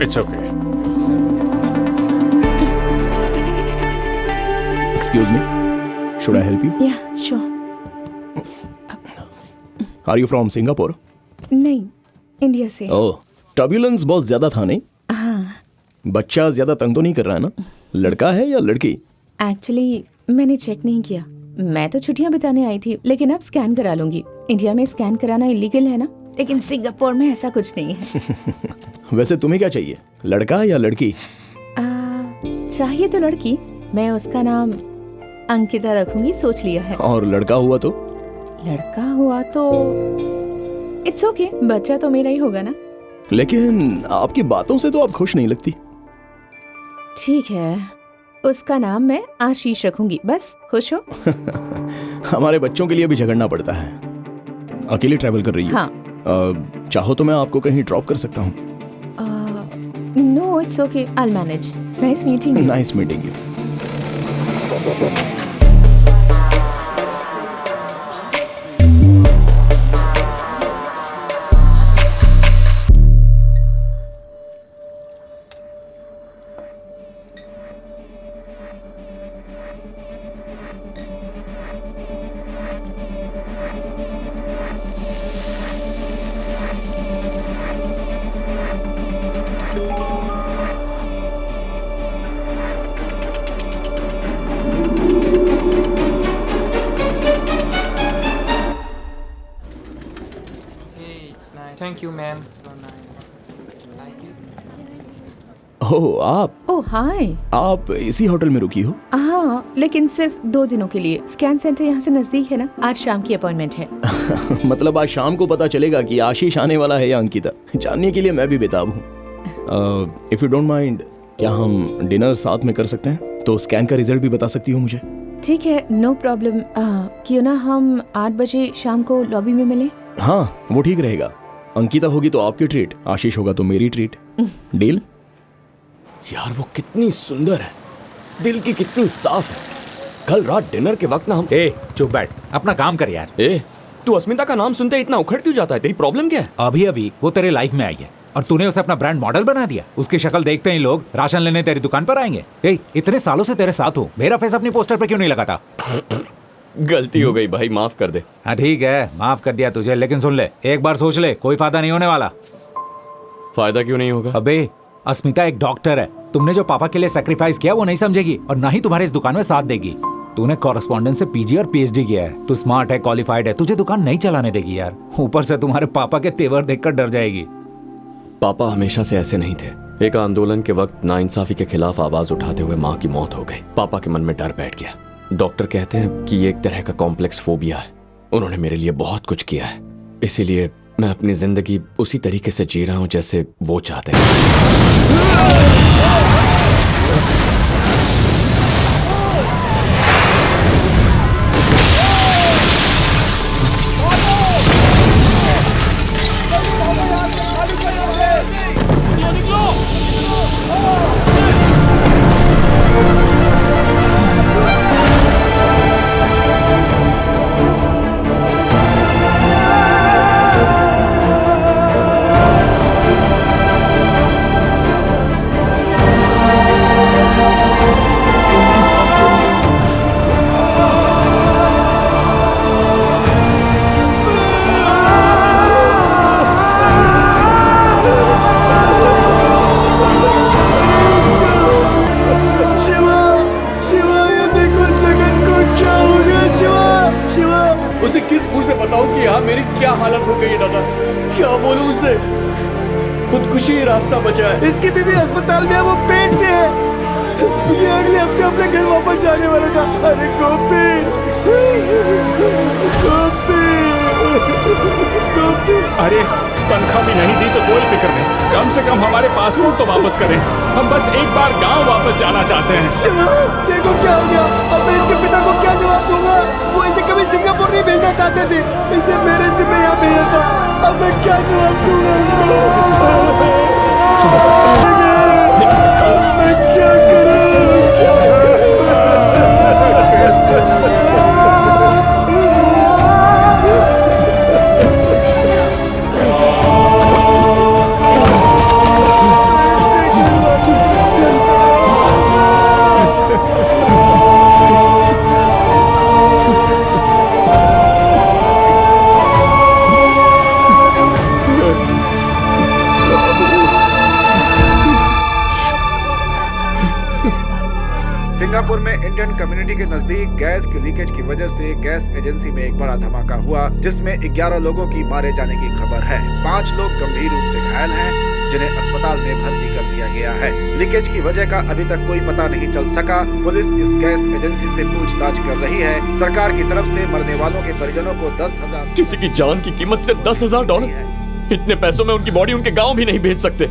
It's okay. Excuse me, should I help you? Yeah sure. Are you from Singapore? नहीं, India से। Oh, turbulence बहुत ज्यादा था नहीं? हाँ, बच्चा ज्यादा तंग तो नहीं कर रहा है ना? लड़का है या लड़की? एक्चुअली मैंने चेक नहीं किया। मैं तो छुट्टियां बिताने आई थी, लेकिन अब स्कैन करा लूंगी। इंडिया में स्कैन कराना इलीगल है ना, लेकिन सिंगापुर में ऐसा कुछ नहीं है। वैसे तुम्हें क्या चाहिए, लड़का या लड़की? चाहिए तो लड़की। मैं उसका नाम अंकिता रखूंगी, सोच लिया है। और लड़का हुआ तो? लड़का हुआ तो इट्स ओके, बच्चा तो मेरा ही होगा ना। लेकिन आपकी बातों से तो आप खुश नहीं लगती। ठीक है, उसका नाम मैं आशीष रखूंगी, बस खुश हो। हमारे बच्चों के लिए भी झगड़ना पड़ता है। अकेले ट्रैवल कर रही हो? हाँ। चाहो तो मैं आपको कहीं ड्रॉप कर सकता हूँ। No it's okay, I will manage. Nice meeting you. Nice meeting you. Thank you, ma'am. So nice. Like it? Oh, आप ओह हाय। आप इसी होटल में रुकी हो? हाँ, लेकिन सिर्फ 2 दिनों के लिए। स्कैन सेंटर यहाँ से नजदीक है ना। आज शाम की अपॉइंटमेंट है। मतलब आज शाम को पता चलेगा कि आशीष आने वाला है या अंकिता। जानने के लिए मैं भी बेताब हूँ। इफ यू डोंट माइंड, क्या हम डिनर साथ में कर सकते हैं? तो स्कैन का रिजल्ट भी बता सकती हो मुझे? ठीक है, नो प्रॉब्लम। क्यों ना हम 8 बजे शाम को लॉबी में मिले? हाँ, वो ठीक रहेगा। अंकिता होगी तो आपकी ट्रीट, आशीष होगा तो मेरी ट्रीट। डील? यार वो कितनी सुंदर है, दिल की कितनी साफ है। कल रात डिनर के वक्त ना हम चुप बैठ, अपना काम कर यार। तू अस्मिता का नाम सुनते इतना उखड़ क्यों जाता है? तेरी प्रॉब्लम क्या है? अभी अभी वो तेरे लाइफ में आई है और तूने उसे अपना ब्रांड मॉडल बना दिया। उसकी शक्ल देखते ही लोग राशन लेने तेरी दुकान पर आएंगे। इतने सालों से तेरे साथ हूँ, मेरा फेस अपनी पोस्टर पे क्यों नहीं लगाता? गलती हो गई भाई, माफ कर दे। हाँ ठीक है, माफ कर दिया तुझे, लेकिन सुन ले, एक बार सोच ले, कोई फायदा नहीं होने वाला। फायदा क्यों नहीं होगा? अबे अस्मिता एक डॉक्टर है। तुमने जो पापा के लिए सैक्रिफाइस किया वो नहीं समझेगी और ना ही तुम्हारे इस दुकान में साथ देगी। तूने कॉरेस्पॉन्डेंस से पीजी और पीएचडी किया है, तू स्मार्ट है, क्वालिफाइड है, तुझे दुकान नहीं चलाने देगी यार। ऊपर से तुम्हारे पापा के तेवर देखकर डर जाएगी। पापा हमेशा से ऐसे नहीं थे। एक आंदोलन के वक्त नाइंसाफी के खिलाफ आवाज उठाते हुए माँ की मौत हो गई। पापा के मन में डर बैठ गया। डॉक्टर कहते हैं कि ये एक तरह का कॉम्प्लेक्स फोबिया है। उन्होंने मेरे लिए बहुत कुछ किया है, इसीलिए मैं अपनी जिंदगी उसी तरीके से जी रहा हूं जैसे वो चाहते हैं। उसे किस मुंह से बताऊं कि यहाँ मेरी क्या हालत हो गई है दादा? क्या बोलूं उसे? खुदकुशी ही रास्ता बचा है। इसकी बीवी अस्पताल में है, वो पेट से है। ये अगले हफ्ते अपने घर वापस जाने वाला था। अरे गोपी, गोपी, गोपी। अरे तनख्वाह भी नहीं दी तो कोई फिक्र नहीं, कम से कम हमारे पासपोर्ट तो वापस करें। हम बस एक बार गांव वापस जाना चाहते हैं। शिवा, देखो क्या हो गया। अब मैं इसके पिता को क्या जवाब दूंगा? वो इसे कभी सिंगापुर नहीं भेजना चाहते थे, इसे मेरे से मैं यहाँ भेजा था। अब मैं क्या जवाब दूंगा इनको? अब मैं क्या करूँ? सिंगापुर में इंडियन कम्युनिटी के नजदीक गैस की लीकेज की वजह से गैस एजेंसी में एक बड़ा धमाका हुआ, जिसमें 11 लोगों की मारे जाने की खबर है। 5 लोग गंभीर रूप से घायल हैं, जिन्हें अस्पताल में भर्ती कर दिया गया है। लीकेज की वजह का अभी तक कोई पता नहीं चल सका। पुलिस इस गैस एजेंसी से पूछताछ कर रही है। सरकार की तरफ से मरने वालों के परिजनों को 10,000। किसी की जान की कीमत सिर्फ $10,000। इतने पैसों में उनकी बॉडी उनके गांव भी नहीं भेज सकते।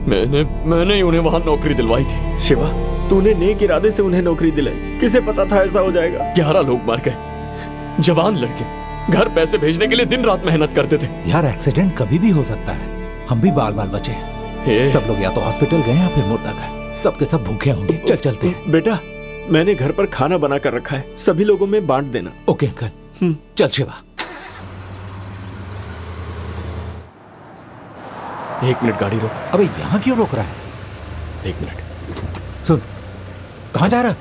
मैंने ही उन्हें वहां नौकरी दिलवाई थी। शिवा, तूने नेक इरादे से उन्हें नौकरी दिलाई, किसे पता था ऐसा हो जाएगा। 11 लोग मर गए, जवान लड़के घर पैसे भेजने के लिए दिन रात मेहनत करते थे। यार एक्सीडेंट कभी भी हो सकता है, हम भी बाल बाल बचे हैं। सब लोग या तो हॉस्पिटल गए या फिर मुर्दा गए, सबके सब भूखे होंगे। चल चलते हैं। बेटा, मैंने घर पर खाना बना कर रखा है, सभी लोगों में बांट देना। Okay uncle. चल शिवा। 1 मिनट गाड़ी रोक। अबे यहाँ क्यों रोक रहा है? 1 मिनट। सुन, कहाँ जा रहा?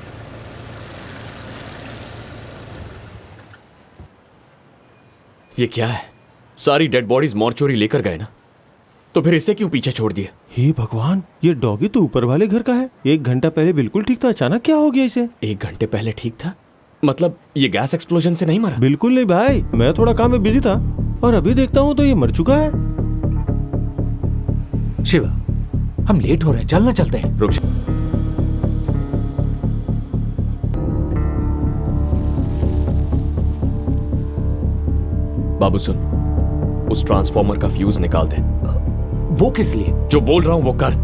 ये क्या है? सारी डेड बॉडीज मॉर्चुरी लेकर गए ना, तो फिर इसे क्यों पीछे छोड़ दिया? हे भगवान, ये डॉगी तो ऊपर वाले घर का है। 1 घंटा पहले बिल्कुल ठीक था, अचानक क्या हो गया इसे? 1 घंटे पहले ठीक था? मतलब ये गैस एक्सप्लोजन से नहीं मरा? बिल्कुल नहीं भाई, मैं थोड़ा काम में बिजी था और अभी देखता हूँ तो ये मर चुका है। शिवा, हम लेट हो रहे हैं, चलना चलते हैं। रुक। बाबू सुन, उस ट्रांसफॉर्मर का फ्यूज निकाल दे। वो किस लिए? जो बोल रहा हूं वो कर।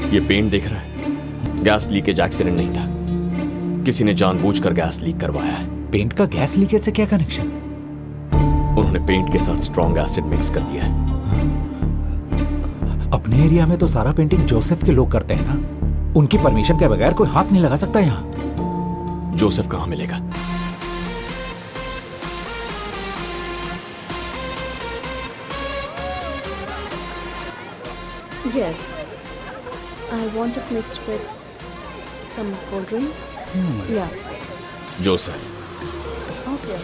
ये पेंट देख रहा है? गैस लीकेज एक्सीडेंट नहीं था, किसी ने जानबूझकर गैस लीक करवाया है। पेंट का गैस लीकेज से क्या कनेक्शन? उन्होंने पेंट के साथ स्ट्रॉन्ग एसिड मिक्स कर दिया है। अपने एरिया में तो सारा पेंटिंग जोसेफ के लोग करते हैं ना, उनकी परमिशन के बगैर कोई हाथ नहीं लगा सकता यहाँ। जोसेफ कहाँ मिलेगा? Yes. I want it mixed with some cold drink. Yeah. Joseph. Okay.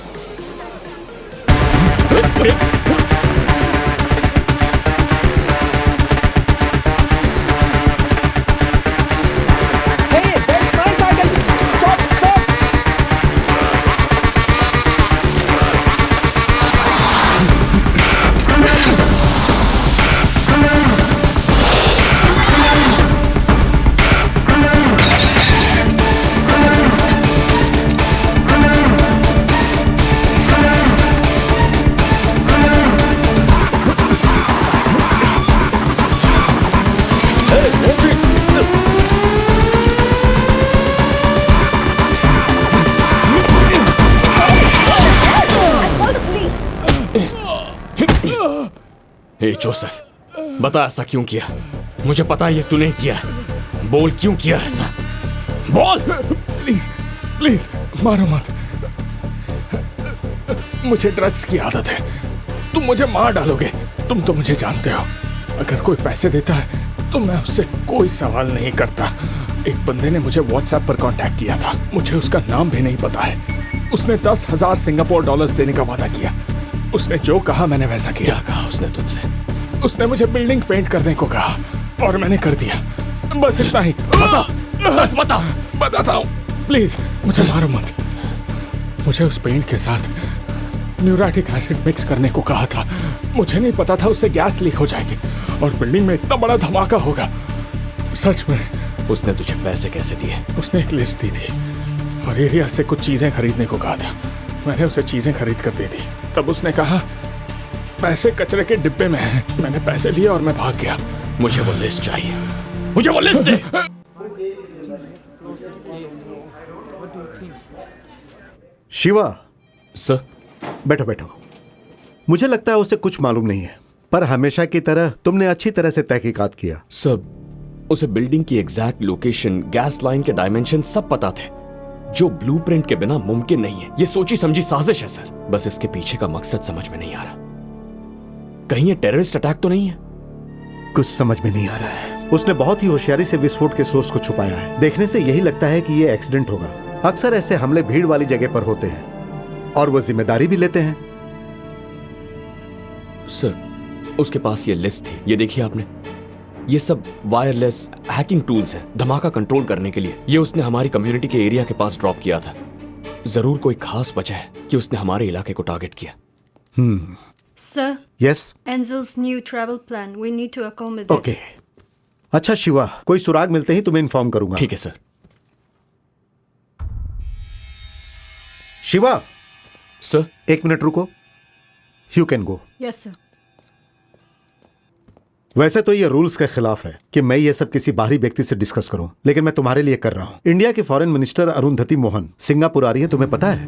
Hey Joseph, बता ऐसा क्यों किया? मुझे पता है ये तूने किया है। बोल क्यों किया ऐसा? बोल। प्लीज प्लीज मारो मत, मुझे ड्रग्स की आदत है। तुम मुझे मार डालोगे। तुम तो मुझे जानते हो, अगर कोई पैसे देता है तो मैं उससे कोई सवाल नहीं करता। एक बंदे ने मुझे व्हाट्सएप पर कांटेक्ट किया था, मुझे उसका नाम भी नहीं पता है। उसने 10,000 सिंगापुर डॉलर्स देने का वादा किया। उसने जो कहा मैंने वैसा किया। क्या कहा उसने तुझसे? उसने मुझे बिल्डिंग पेंट करने को कहा और मैंने कर दिया। बस इतना ही। बता, सच बता। बताता हूँ, प्लीज मुझे मारो मत। मुझे उस पेंट के साथ न्यूरेटिक एसिड मिक्स करने को कहा था। मुझे नहीं पता था उससे गैस लीक हो जाएगी और बिल्डिंग में इतना बड़ा धमाका होगा। सच में। उसने तुझे पैसे कैसे दिए? उसने एक लिस्ट दी थी और एरिया से कुछ चीजें खरीदने को कहा था। मैंने उसे चीजें खरीद कर दे दी। तब उसने कहा पैसे कचरे के डिब्बे में हैं। मैंने पैसे लिए और मैं भाग गया। मुझे वो लिस्ट चाहिए, मुझे वो लिस्ट दे। शिवा। सर। बैठो बैठो। मुझे लगता है उसे कुछ मालूम नहीं है, पर हमेशा की तरह तुमने अच्छी तरह से तहकीकात किया। सर, उसे बिल्डिंग की एग्जैक्ट लोकेशन, गैस लाइन के डायमेंशन सब पता थे, जो ब्लूप्रिंट के बिना मुमकिन नहीं है। ये सोची समझी साजिश है सर। बस इसके पीछे का मकसद समझ में नहीं आ रहा। कहीं ये टेररिस्ट अटैक तो नहीं है? कुछ समझ में नहीं आ रहा है। उसने बहुत ही होशियारी से विस्फोट के सोर्स को छुपाया है। देखने से यही लगता है कि ये एक्सीडेंट होगा। अक्सर ऐसे हमले भीड़ वाली जगह पर होते हैं और वो जिम्मेदारी भी लेते हैं। सर, उसके पास ये लिस्ट थी, ये देखिए आपने। ये सब वायरलेस हैकिंग टूल्स हैं धमाका कंट्रोल करने के लिए। ये उसने हमारी कम्युनिटी के एरिया के पास ड्रॉप किया था। जरूर कोई खास वजह है कि उसने हमारे इलाके को टारगेट किया। Sir, yes, Angel's new travel plan. We need to accommodate. Okay. अच्छा शिवा, कोई सुराग मिलते ही तुम्हें इन्फॉर्म करूंगा। ठीक है सर। शिवा, सर, 1 मिनट रुको। You can go. Yes, sir. वैसे तो ये रूल्स के खिलाफ है कि मैं ये सब किसी बाहरी व्यक्ति से डिस्कस करूं, लेकिन मैं तुम्हारे लिए कर रहा हूं। इंडिया के foreign minister Arundhati Mohan Singapore आ रही है, तुम्हें पता है?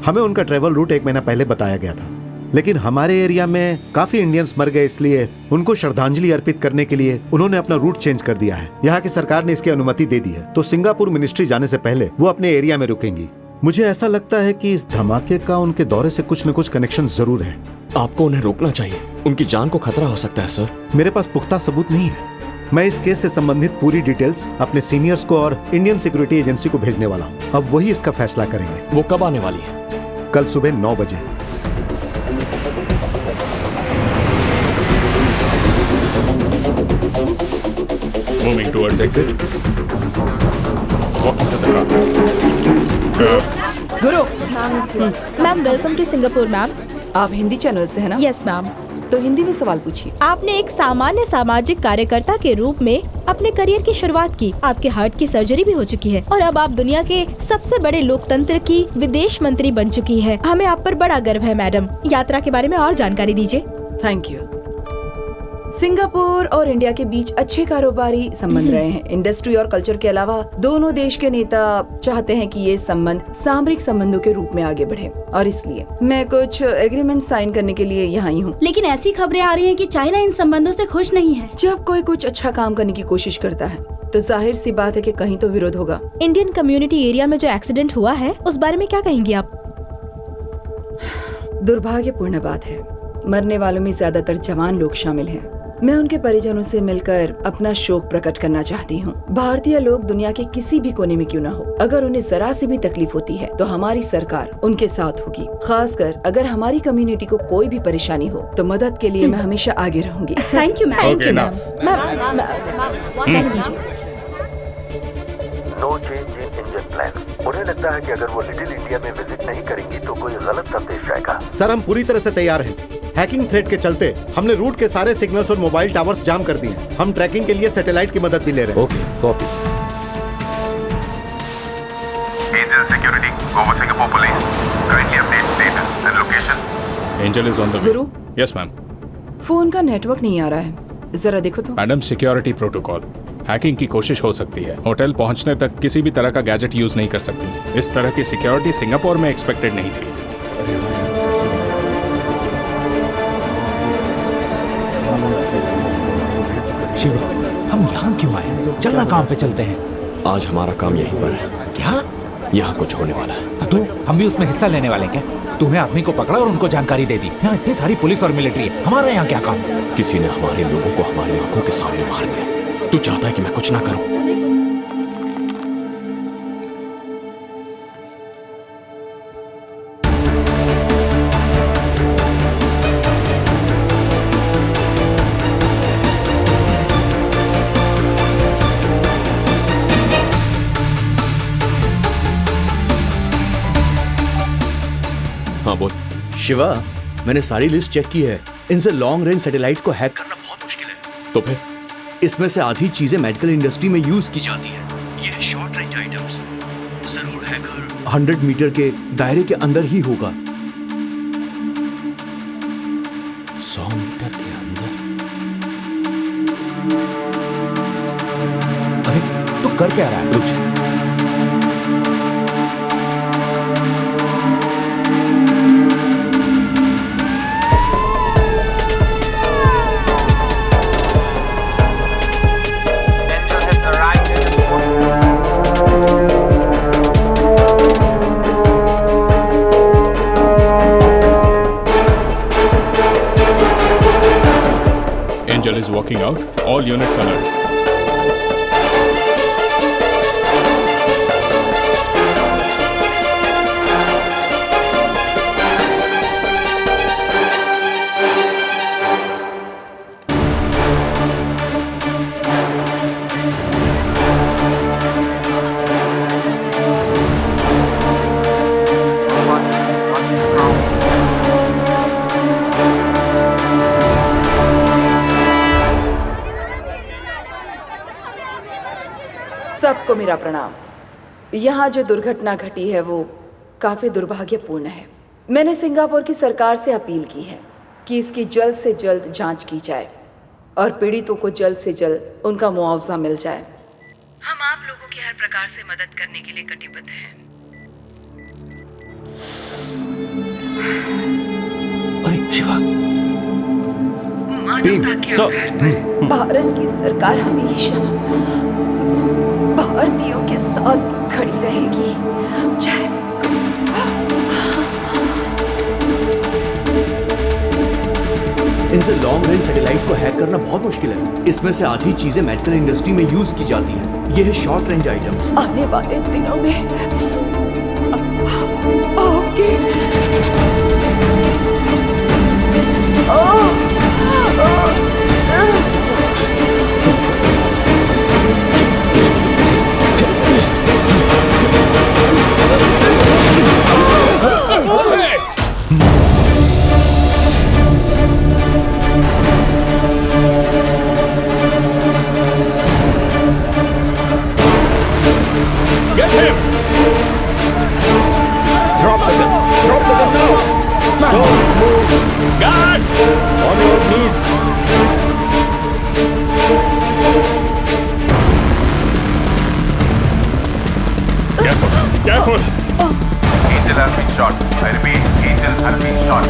हमें उनका ट्रेवल रूट 1 महीना पहले बताया गया था, लेकिन हमारे एरिया में काफी इंडियंस मर गए, इसलिए उनको श्रद्धांजलि अर्पित करने के लिए उन्होंने अपना रूट चेंज कर दिया है। यहाँ की सरकार ने इसकी अनुमति दे दी है, तो सिंगापुर मिनिस्ट्री जाने से पहले वो अपने एरिया में रुकेंगी। मुझे ऐसा लगता है कि इस धमाके का उनके दौरे से कुछ न कुछ कनेक्शन जरूर है। आपको उन्हें रोकना चाहिए, उनकी जान को खतरा हो सकता है सर। मेरे पास पुख्ता सबूत नहीं है। मैं इस केस से संबंधित पूरी डिटेल्स अपने सीनियर्स को और इंडियन सिक्योरिटी एजेंसी को भेजने वाला हूँ। अब वही इसका फैसला करेंगे। वो कब आने वाली है? कल सुबह 9 बजे। Moving towards exit. Walking to the car. गुरु, ma'am welcome to Singapore ma'am. आप हिंदी चैनल से है ना? Yes ma'am. तो हिंदी में सवाल पूछिए। आपने एक सामान्य सामाजिक कार्यकर्ता के रूप में अपने करियर की शुरुआत की। आपके हार्ट की सर्जरी भी हो चुकी है और अब आप दुनिया के सबसे बड़े लोकतंत्र की विदेश मंत्री बन चुकी है। हमें आप पर बड़ा गर्व है मैडम। यात्रा के बारे में और जानकारी दीजिए। Thank you. सिंगापुर और इंडिया के बीच अच्छे कारोबारी संबंध रहे हैं। इंडस्ट्री और कल्चर के अलावा दोनों देश के नेता चाहते हैं कि ये संबंध सामरिक संबंधों के रूप में आगे बढ़े, और इसलिए मैं कुछ एग्रीमेंट साइन करने के लिए यहाँ ही हूँ। लेकिन ऐसी खबरें आ रही हैं कि चाइना इन संबंधों से खुश नहीं है। जब कोई कुछ अच्छा काम करने की कोशिश करता है तो जाहिर सी बात है कि कहीं तो विरोध होगा। इंडियन कम्युनिटी एरिया में जो एक्सीडेंट हुआ है उस बारे में क्या कहेंगी आप? दुर्भाग्यपूर्ण बात है, मरने वालों में ज्यादातर जवान लोग शामिल हैं। मैं उनके परिजनों से मिलकर अपना शोक प्रकट करना चाहती हूँ। भारतीय लोग दुनिया के किसी भी कोने में क्यों न हो, अगर उन्हें जरा सी भी तकलीफ होती है तो हमारी सरकार उनके साथ होगी। खासकर अगर हमारी कम्युनिटी को कोई भी परेशानी हो तो मदद के लिए मैं हमेशा आगे रहूंगी। Thank you ma'am. Okay, enough. जाने दीजिए। No change in engine plan. उन्हें लगता है कि अगर वो लिटिल इंडिया में विजिट नहीं करेंगी तो कोई गलत संदेश जाएगा। सर, हम पूरी तरह से तैयार हैं। हैकिंग थ्रेट के चलते हमने रूट के सारे सिग्नल्स और मोबाइल टावर्स जाम कर दिए हैं। हम ट्रैकिंग के लिए सैटेलाइट की मदद भी ले रहे हैं। Okay, copy. Angel Security, Goa Singapore Police. Kindly update status and location. Angel is on the way. Guru, Yes, ma'am. Phone का नेटवर्क नहीं आ रहा है, जरा देखो तो। Madam, security protocol. हैकिंग की कोशिश हो सकती है। होटल पहुंचने तक किसी भी तरह का गैजेट यूज नहीं कर सकती। इस तरह की सिक्योरिटी सिंगापुर में एक्सपेक्टेड नहीं थी। शिव, हम यहाँ क्यों आए? चलना काम पे चलते हैं। आज हमारा काम यहीं पर है। क्या? यहाँ कुछ होने वाला है। तो हम भी उसमें हिस्सा लेने वाले हैं क्या? तूने आदमी को पकड़ा और उनको जानकारी दे दी। यहाँ इतनी सारी पुलिस और मिलिट्री है, हमारा यहाँ क्या काम? किसी ने हमारे लोगों को हमारी आंखों के सामने मार दिया। तू चाहता है कि मैं कुछ ना करूं? हाँ बोल। शिवा, मैंने सारी लिस्ट चेक की है। इनसे लॉन्ग रेंज सैटेलाइट को हैक करना बहुत मुश्किल है। तो फिर इसमें से आधी चीजें मेडिकल इंडस्ट्री में यूज की जाती है। ये शॉर्ट रेंज आइटम्स जरूर हैकर 100 मीटर के दायरे के अंदर ही होगा। 100 मीटर के अंदर? अरे तू कर क्या रहा है? रुक जा। Angel is walking out. All units alert. सबको मेरा प्रणाम। यहाँ जो दुर्घटना घटी है वो काफी दुर्भाग्यपूर्ण है। मैंने सिंगापुर की सरकार से अपील की है कि इसकी जल्द से जल्द जांच की जाए और पीड़ितों को जल्द से जल्द उनका मुआवजा मिल जाए। हम आप लोगों की हर प्रकार से मदद करने के लिए कटिबद्ध हैं। अरे शिवा, मानवता के आधार पर भारत की सरकार हमेशा भारतीयों के साथ खड़ी रहेगी। जय। इनसे लॉन्ग रेंज सैटेलाइट को हैक करना बहुत मुश्किल है। इसमें से आधी चीजें मेडिकल इंडस्ट्री में यूज की जाती हैं। ये है शॉर्ट रेंज आइटम्स। आने वाले दिनों में आपके Get him! Drop the gun! Drop the gun now! Man. Don't move! Guards! On your knees! Careful! Careful! Angel has been shot. I repeat, Angel has been shot.